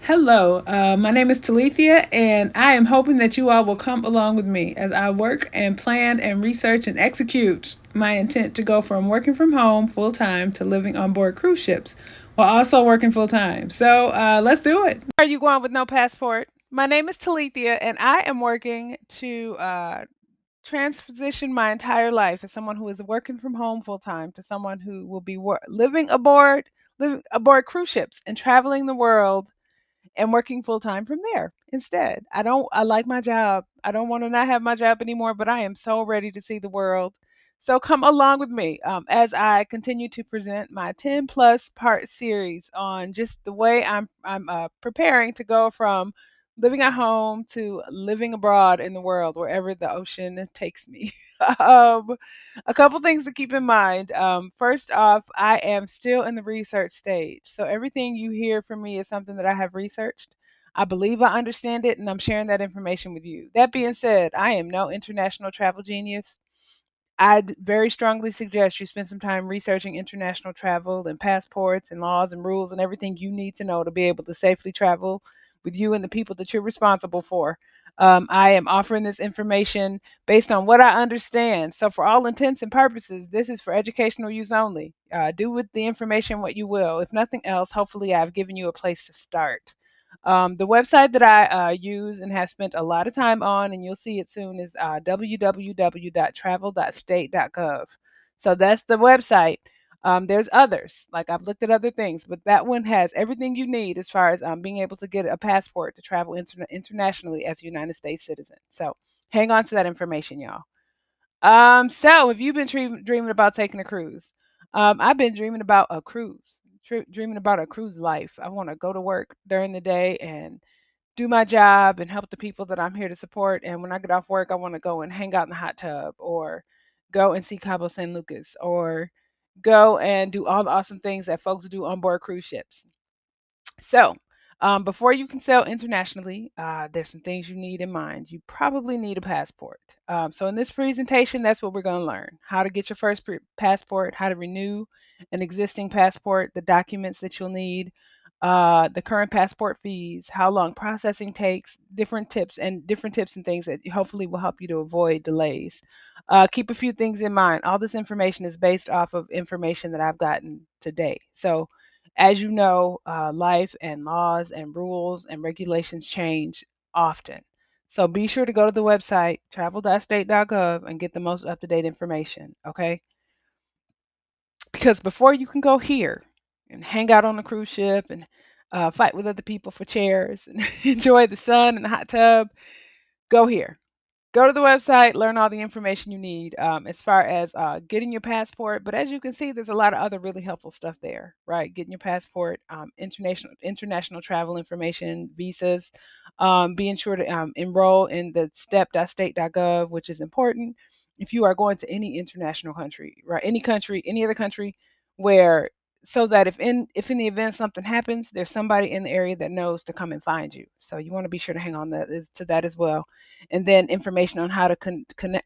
Hello, my name is Talethea, and I am hoping that you all will come along with me as I work and plan and research and execute my intent to go from working from home full time to living on board cruise ships while also working full time. So let's do it. Are you going with no passport? My name is Talethea, and I am working to transition my entire life as someone who is working from home full time to someone who will be living aboard cruise ships and traveling the world and working full time from there instead. I like my job. I don't want to not have my job anymore, but I am so ready to see the world. So come along with me as I continue to present my 10 plus part series on just the way I'm preparing to go from living at home to living abroad in the world, wherever the ocean takes me. um, a couple things to keep in mind. First off, I am still in the research stage. So everything you hear from me is something that I have researched. I believe I understand it, and I'm sharing that information with you. That being said, I am no international travel genius. I'd very strongly suggest you spend some time researching international travel and passports and laws and rules and everything you need to know to be able to safely travel with you and the people that you're responsible for. I am offering this information based on what I understand. So, for all intents and purposes, this is for educational use only. Do with the information what you will. If nothing else, hopefully, I've given you a place to start. The website that I use and have spent a lot of time on, and you'll see it soon, is www.travel.state.gov. So that's the website. There's others, like I've looked at other things, but that one has everything you need as far as being able to get a passport to travel internationally as a United States citizen. So hang on to that information, y'all. So have you been dreaming about taking a cruise? I've been dreaming about a cruise, dreaming about a cruise life. I want to go to work during the day and do my job and help the people that I'm here to support. And when I get off work, I want to go and hang out in the hot tub or go and see Cabo San Lucas or go and do all the awesome things that folks do on board cruise ships. So, before you can sail internationally, there's some things you need in mind. You probably need a passport. So, in this presentation, that's what we're going to learn: how to get your first passport, how to renew an existing passport, the documents that you'll need, the current passport fees, how long processing takes, different tips and things that hopefully will help you to avoid delays. Keep a few things in mind. All this information is based off of information that I've gotten today. So, as you know, life and laws and rules and regulations change often. So be sure to go to the website travel.state.gov and get the most up to date information, okay? Because before you can go here and hang out on a cruise ship and fight with other people for chairs and enjoy the sun and the hot tub, go here. Go to the website, learn all the information you need as far as getting your passport. But as you can see, there's a lot of other really helpful stuff there, right? Getting your passport, international travel information, visas, being sure to enroll in the step.state.gov, which is important if you are going to any international country, right? Any country, any other country, where so that if in the event something happens, there's somebody in the area that knows to come and find you. So you want to be sure to hang on to that as well, and then information on how to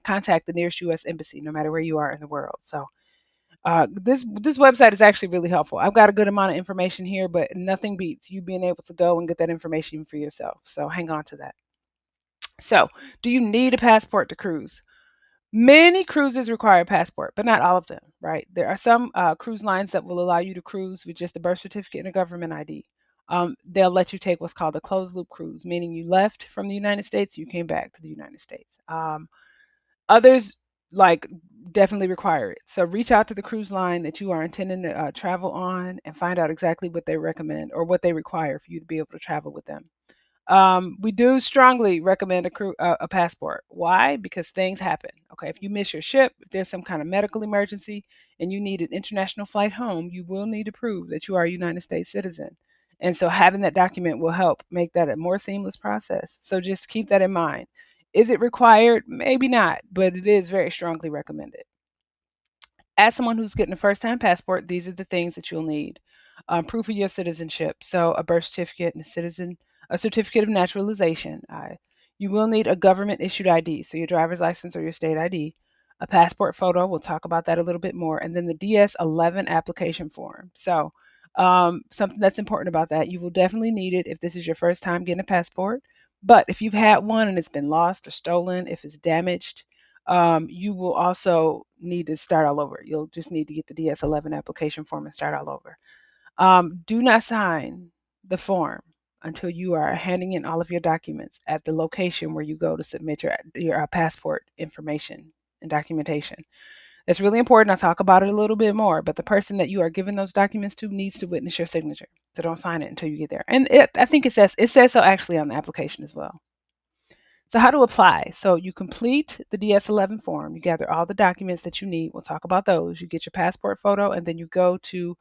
contact the nearest U.S. embassy, no matter where you are in the world. So this website is actually really helpful. I've got a good amount of information here, but nothing beats you being able to go and get that information for yourself. So hang on to that. So, do you need a passport to cruise? Many cruises require a passport, but not all of them, right? There are some cruise lines that will allow you to cruise with just a birth certificate and a government ID. They'll let you take what's called a closed loop cruise, meaning you left from the United States, you came back to the United States. Others like definitely require it. So reach out to the cruise line that you are intending to travel on and find out exactly what they recommend or what they require for you to be able to travel with them. We do strongly recommend a passport. Why? Because things happen. Okay, if you miss your ship, if there's some kind of medical emergency and you need an international flight home, you will need to prove that you are a United States citizen. And so having that document will help make that a more seamless process. So just keep that in mind. Is it required? Maybe not, but it is very strongly recommended. As someone who's getting a first time passport, these are the things that you'll need. Proof of your citizenship, so a birth certificate and a certificate of naturalization. You will need a government issued ID, so your driver's license or your state ID, a passport photo. We'll talk about that a little bit more, and then the DS-11 application form. So Something that's important about that, you will definitely need it if this is your first time getting a passport. But if you've had one and it's been lost or stolen, if it's damaged, you will also need to start all over. You'll just need to get the DS11 application form and start all over. Do not sign the form until you are handing in all of your documents at the location where you go to submit your passport information and documentation. It's really important. I'll talk about it a little bit more, but the person that you are giving those documents to needs to witness your signature. So don't sign it until you get there. And I think it says so actually on the application as well. So how to apply? So you complete the DS11 form. You gather all the documents that you need. We'll talk about those. You get your passport photo, and then you go to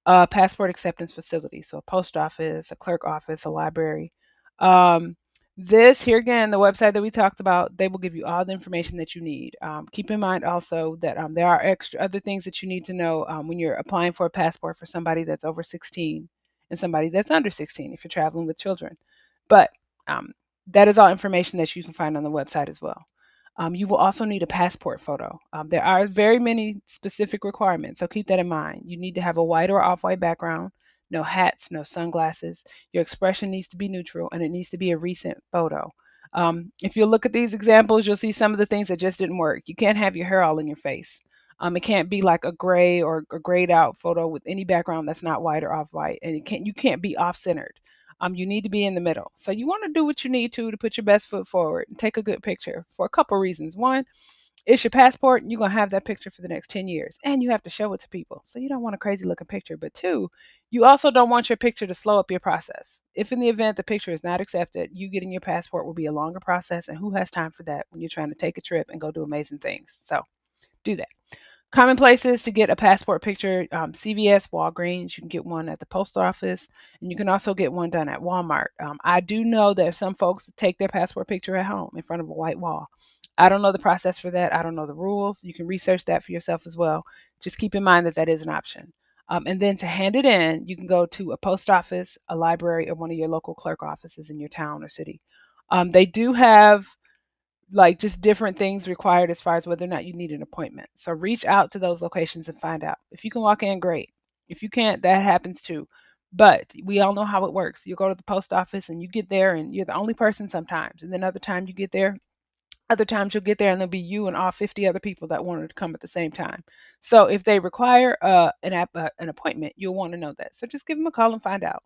a passport acceptance facility. So a post office, a clerk office, a library. Um, this here again, the website that we talked about, they will give you all the information that you need. Keep in mind also that there are extra other things that you need to know when you're applying for a passport for somebody that's over 16 and somebody that's under 16 if you're traveling with children. But um, that is all information that you can find on the website as well. You will also need a passport photo. There are very many specific requirements, so keep that in mind. You need to have a white or off white background, no hats, no sunglasses. Your expression needs to be neutral, and it needs to be a recent photo. If you look at these examples, you'll see some of the things that just didn't work. You can't have your hair all in your face. It can't be like a gray or a grayed out photo with any background that's not white or off white, and you can't be off centered. You need to be in the middle. So you want to do what you need to put your best foot forward and take a good picture for a couple reasons. One, it's your passport, and you're going to have that picture for the next 10 years, and you have to show it to people. So you don't want a crazy looking picture. But two, you also don't want your picture to slow up your process. If in the event the picture is not accepted, you getting your passport will be a longer process, and who has time for that when you're trying to take a trip and go do amazing things? So do that. Common places to get a passport picture: CVS, Walgreens. You can get one at the post office, and you can also get one done at Walmart. I do know that some folks take their passport picture at home in front of a white wall. I don't know the process for that. I don't know the rules. You can research that for yourself as well. Just keep in mind that that is an option. And then to hand it in, you can go to a post office, a library, or one of your local clerk offices in your town or city. They do have like just different things required as far as whether or not you need an appointment. So reach out to those locations and find out. If you can walk in, great. If you can't, that happens too. But we all know how it works. You go to the post office and you get there and you're the only person sometimes. And then other time you get there, other times you'll get there and there'll be you and all 50 other people that wanted to come at the same time. So if they require an appointment, you'll want to know that. So just give them a call and find out.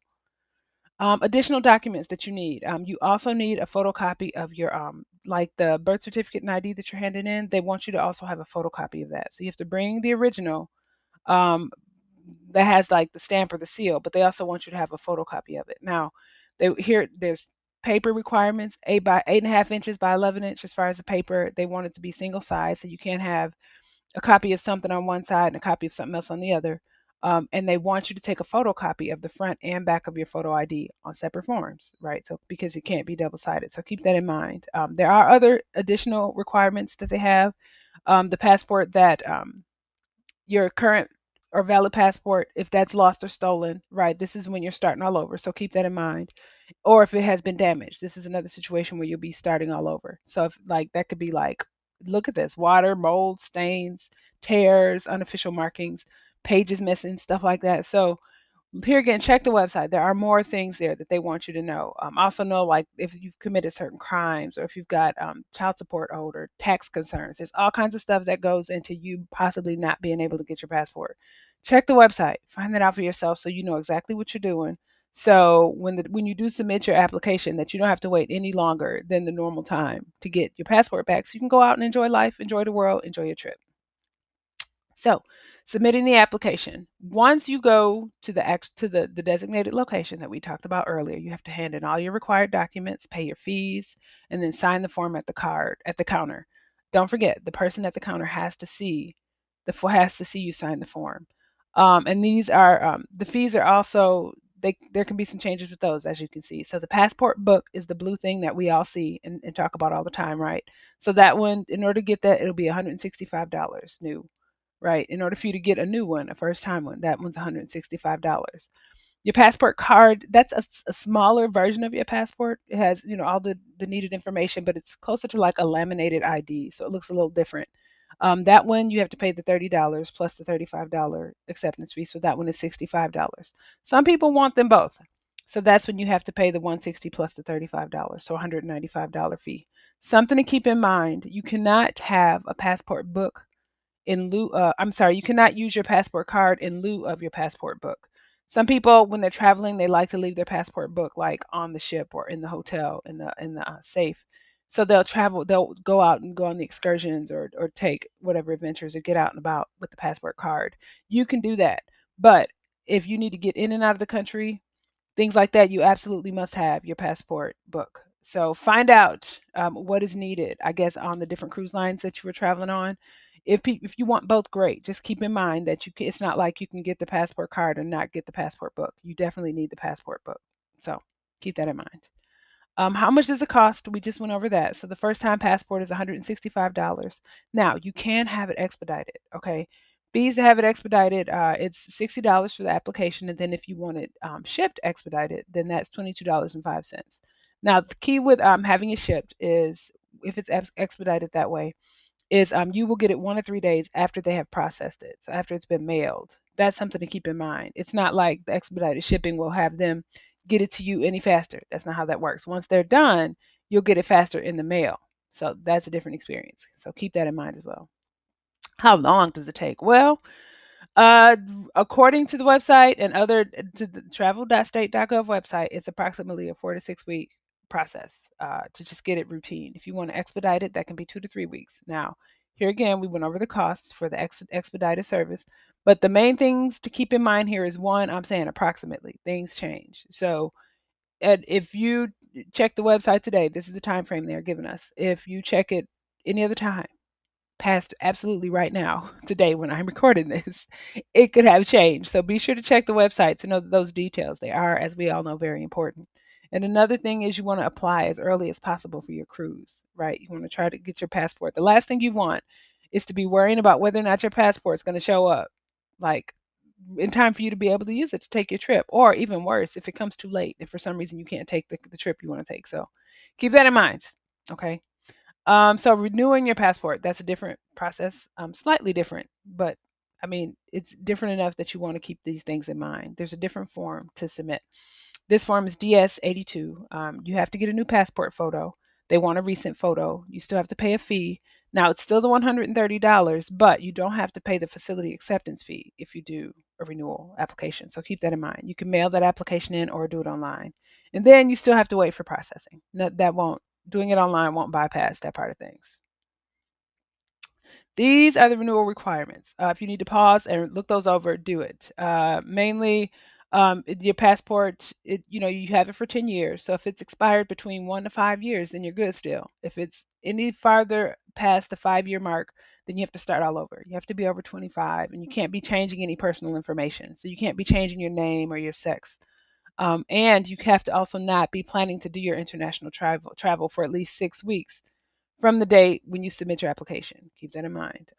Additional documents that you need. You also need a photocopy of your like the birth certificate and ID that you're handing in. They want you to also have a photocopy of that. So you have to bring the original um, that has like the stamp or the seal, but they also want you to have a photocopy of it. Now, there's paper requirements: 8.5 inches by 11 inch as far as the paper. They want it to be single size, so you can't have a copy of something on one side and a copy of something else on the other. And they want you to take a photocopy of the front and back of your photo ID on separate forms, right? So because it can't be double-sided. So keep that in mind. There are other additional requirements that they have. The passport that your current or valid passport, if that's lost or stolen, right? This is when you're starting all over. So keep that in mind. Or if it has been damaged, this is another situation where you'll be starting all over. So if like that could be like, look at this: water, mold, stains, tears, unofficial markings, pages missing, stuff like that. So here again, check the website. There are more things there that they want you to know. Also know like if you've committed certain crimes or if you've got child support owed or tax concerns. There's all kinds of stuff that goes into you possibly not being able to get your passport. Check the website. Find that out for yourself so you know exactly what you're doing. So when you do submit your application, that you don't have to wait any longer than the normal time to get your passport back, so you can go out and enjoy life, enjoy the world, enjoy your trip. So, submitting the application. Once you go to the designated location that we talked about earlier, you have to hand in all your required documents, pay your fees, and then sign the form at the counter. Don't forget, the person at the counter has to see you sign the form. And these are the fees are also there can be some changes with those, as you can see. So the passport book is the blue thing that we all see and talk about all the time, right? So that one, in order to get that, it'll be $165 new, right? In order for you to get a new one, a first time one, that one's $165. Your passport card, that's a smaller version of your passport. It has, all the needed information, but it's closer to like a laminated ID. So it looks a little different. That one you have to pay the $30 plus the $35 acceptance fee. So that one is $65. Some people want them both. So that's when you have to pay the 160 plus the $35. So $195 fee. Something to keep in mind, you cannot have a passport book in lieu I'm sorry, you cannot use your passport card in lieu of your passport book. Some people when they're traveling, they like to leave their passport book like on the ship or in the hotel in the safe. So they'll go out and go on the excursions or take whatever adventures or get out and about with the passport card. You can do that. But if you need to get in and out of the country, things like that, you absolutely must have your passport book. So find out what is needed, I guess, on the different cruise lines that you were traveling on. If you want both, great. Just keep in mind that it's not like you can get the passport card and not get the passport book. You definitely need the passport book. So keep that in mind. How much does it cost? We just went over that. So the first time passport is $165. Now you can have it expedited. Okay. Fees to have it expedited, it's $60 for the application, and then if you want it shipped expedited, then that's $22.05. Now the key with having it shipped is if it's expedited that way, is you will get it 1 to 3 days after they have processed it. So after it's been mailed. That's something to keep in mind. It's not like the expedited shipping will have them get it to you any faster. That's not how that works. Once they're done, you'll get it faster in the mail. So that's a different experience. So keep that in mind as well. How long does it take? Well, uh, according to the website and other to the travel.state.gov website, it's approximately a 4 to 6 week process to just get it routine. If you want to expedite it, that can be 2 to 3 weeks. Now, here again, we went over the costs for the expedited service, but the main things to keep in mind here is one, I'm saying approximately. Things change. So, if you check the website today, this is the time frame they're giving us. If you check it any other time, past absolutely right now, today when I'm recording this, it could have changed. So be sure to check the website to know those details. They are, as we all know, very important. And another thing is you want to apply as early as possible for your cruise, right? You want to try to get your passport. The last thing you want is to be worrying about whether or not your passport is going to show up, like in time for you to be able to use it to take your trip, or even worse, if it comes too late, if for some reason you can't take the trip you want to take. So keep that in mind, okay? So renewing your passport, that's a different process, slightly different, but I mean, it's different enough that you want to keep these things in mind. There's a different form to submit. This form is DS-82. You have to get a new passport photo. They want a recent photo. You still have to pay a fee. Now, it's still the $130, but you don't have to pay the facility acceptance fee if you do a renewal application. So keep that in mind. You can mail that application in or do it online. And then you still have to wait for processing. That won't, doing it online won't bypass that part of things. These are the renewal requirements. If you need to pause and look those over, do it. Mainly, your passport, you have it for 10 years. So if it's expired between 1 to 5 years, then you're good still. If it's any farther past the 5 year mark, then you have to start all over. You have to be over 25, and you can't be changing any personal information. So you can't be changing your name or your sex. And you have to also not be planning to do your international travel for at least 6 weeks from the date when you submit your application. Keep that in mind.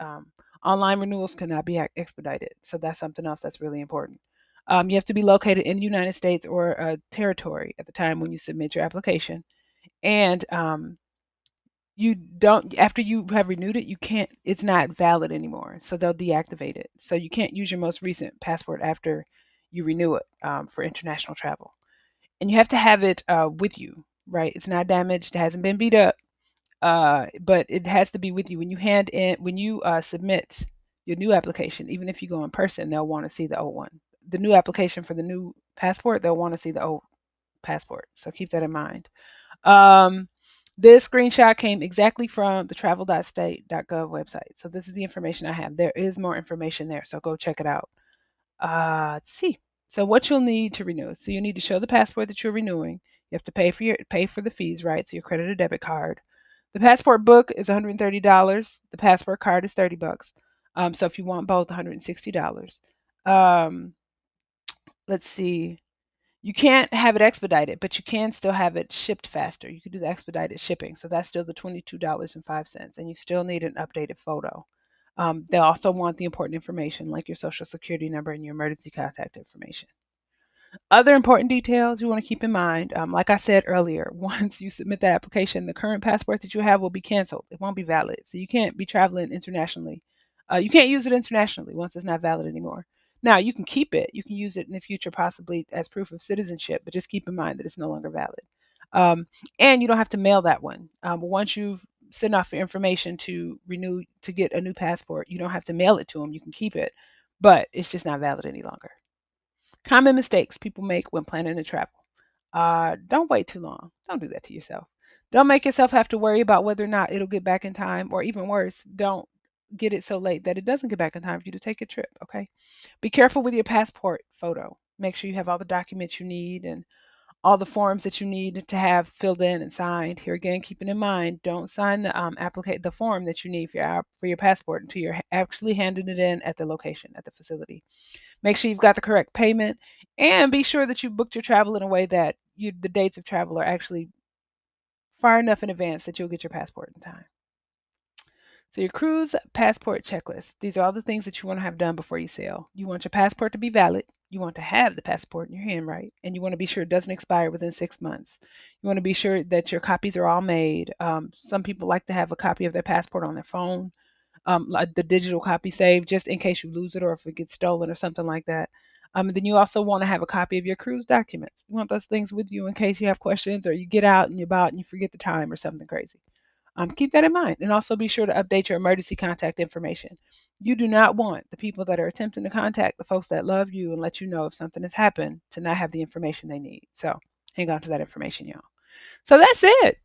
Online renewals cannot be expedited, so that's something else that's really important. You have to be located in the United States or a territory at the time when you submit your application, and you don't after you have renewed it, you can't. It's not valid anymore, so they'll deactivate it. So you can't use your most recent passport after you renew it for international travel, and you have to have it with you. Right? It's not damaged. It hasn't been beat up, but it has to be with you when you submit your new application. Even if you go in person, they'll want to see the old one. The new application for the new passport, they'll want to see the old passport. So keep that in mind. Um, this screenshot came exactly from the travel.state.gov website. So this is the information I have. There is more information there, so go check it out. Let's see. So what you'll need to renew. So you need to show the passport that you're renewing. You have to pay for the fees, right? So your credit or debit card. The passport book is $130. The passport card is $30. So if you want both, $160. Um, let's see. You can't have it expedited, but you can still have it shipped faster. You can do the expedited shipping. So that's still the $22.05. And you still need an updated photo. They'll also want the important information like your social security number and your emergency contact information. Other important details you want to keep in mind, like I said earlier, once you submit that application, the current passport that you have will be canceled. It won't be valid. So you can't be traveling internationally. You can't use it internationally once it's not valid anymore. Now, you can keep it. You can use it in the future, possibly as proof of citizenship, but just keep in mind that it's no longer valid. Um, and you don't have to mail that one. Once you've sent off your information to renew, to get a new passport, you don't have to mail it to them. You can keep it, but it's just not valid any longer. Common mistakes people make when planning to travel. Don't wait too long. Don't do that to yourself. Don't make yourself have to worry about whether or not it'll get back in time, or even worse, don't get it so late that it doesn't get back in time for you to take a trip. Okay. Be careful with your passport photo. Make sure you have all the documents you need and all the forms that you need to have filled in and signed. Here again, keeping in mind, don't sign the applicate the form that you need for your passport until you're actually handing it in at the location at the facility. Make sure you've got the correct payment, and be sure that you booked your travel in a way that the dates of travel are actually far enough in advance that you'll get your passport in time. So your cruise passport checklist. These are all the things that you want to have done before you sail. You want your passport to be valid. You want to have the passport in your hand, right? And you want to be sure it doesn't expire within 6 months. You want to be sure that your copies are all made. Some people like to have a copy of their passport on their phone, like the digital copy saved, just in case you lose it or if it gets stolen or something like that. And then you also want to have a copy of your cruise documents. You want those things with you in case you have questions or you get out and you're about and you forget the time or something crazy. Keep that in mind, and also be sure to update your emergency contact information. You do not want the people that are attempting to contact the folks that love you and let you know if something has happened to not have the information they need. So hang on to that information, y'all. So that's it.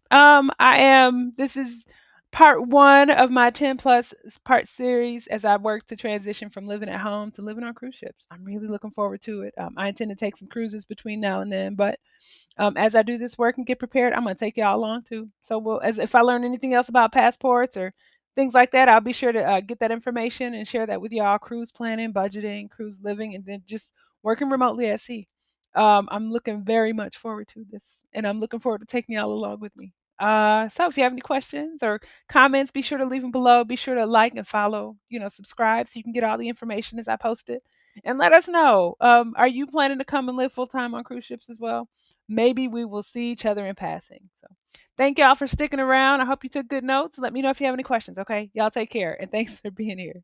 This is part one of my 10 plus part series as I work to transition from living at home to living on cruise ships. I'm really looking forward to it. I intend to take some cruises between now and then, but as I do this work and get prepared, I'm gonna take y'all along too. So, as if I learn anything else about passports or things like that, I'll be sure to get that information and share that with y'all. Cruise planning, budgeting, cruise living, and then just working remotely at sea. I'm looking very much forward to this, and I'm looking forward to taking y'all along with me. So if you have any questions or comments, be sure to leave them below. Be sure to like and follow, subscribe so you can get all the information as I post it. And let us know. Are you planning to come and live full time on cruise ships as well? Maybe we will see each other in passing. So thank y'all for sticking around. I hope you took good notes. Let me know if you have any questions, okay? Y'all take care and thanks for being here.